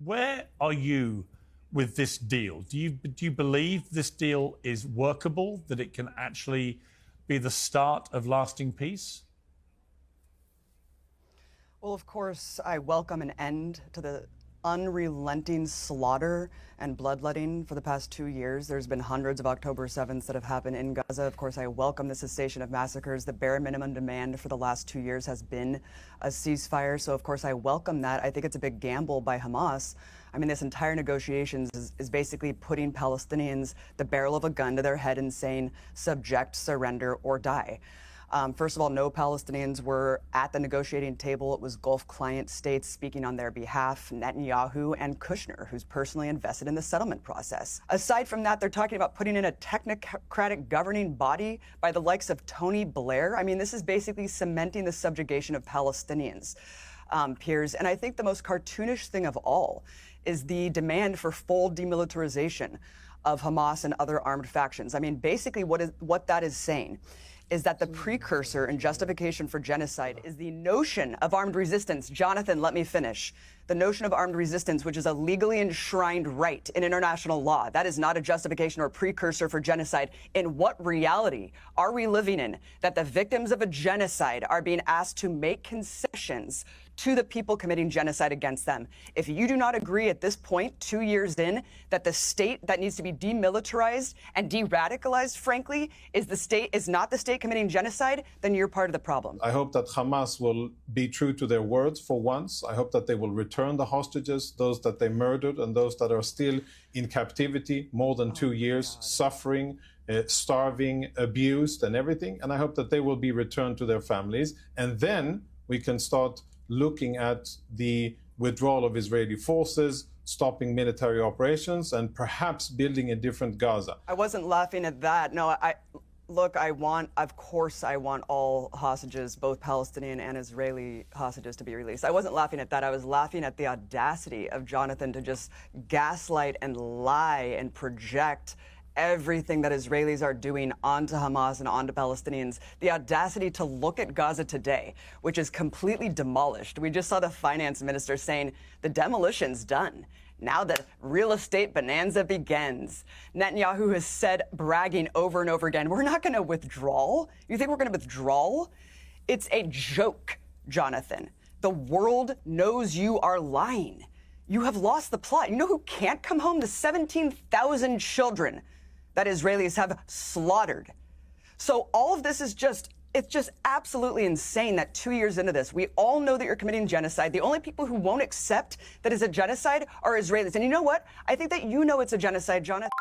Where are you with this deal? Do you believe this deal is workable, that it can actually be the start of lasting peace? Well, of course, I welcome an end to the unrelenting slaughter and bloodletting for the past 2 years. There's been hundreds of October 7ths that have happened in Gaza. Of course, I welcome the cessation of massacres. The bare minimum demand for the last 2 years has been a ceasefire. So, of course, I welcome that. I think it's a big gamble by Hamas. I mean, this entire negotiations is basically putting Palestinians the barrel of a gun to their head and saying, subject, surrender, or die. First of all, no Palestinians were at the negotiating table. It was Gulf client states speaking on their behalf, Netanyahu and Kushner, who's personally invested in the settlement process. Aside from that, they're talking about putting in a technocratic governing body by the likes of Tony Blair. I mean, this is basically cementing the subjugation of Palestinians, peers. And I think the most cartoonish thing of all is the demand for full demilitarization of Hamas and other armed factions. I mean, basically what that is saying is that the precursor and justification for genocide is the notion of armed resistance. Jonathan, let me finish. The notion of armed resistance, which is a legally enshrined right in international law. That is not a justification or precursor for genocide. In what reality are we living in that the victims of a genocide are being asked to make concessions to the people committing genocide against them? If you do not agree at this point, 2 years in, that the state that needs to be demilitarized and de-radicalized, frankly, is not the state committing genocide, then you're part of the problem. I hope that Hamas will be true to their words for once. I hope that they will return the hostages, those that they murdered and those that are still in captivity more than 2 years, suffering, starving, abused and everything. And I hope that they will be returned to their families. And then we can start looking at the withdrawal of Israeli forces, stopping military operations, and perhaps building a different Gaza. I wasn't laughing at that. No, Look, of course, I want all hostages, both Palestinian and Israeli hostages, to be released. I wasn't laughing at that. I was laughing at the audacity of Jonathan to just gaslight and lie and project everything that Israelis are doing onto Hamas and onto Palestinians. The audacity to look at Gaza today, which is completely demolished. We just saw the finance minister saying the demolition's done. Now the real estate bonanza begins. Netanyahu has said, bragging over and over again, we're not going to withdraw. You think we're going to withdraw? It's a joke, Jonathan. The world knows you are lying. You have lost the plot. You know who can't come home? The 17,000 children that Israelis have slaughtered. So all of this is it's just absolutely insane that 2 years into this, we all know that you're committing genocide. The only people who won't accept that it's a genocide are Israelis. And you know what? I think that you know it's a genocide, Jonathan.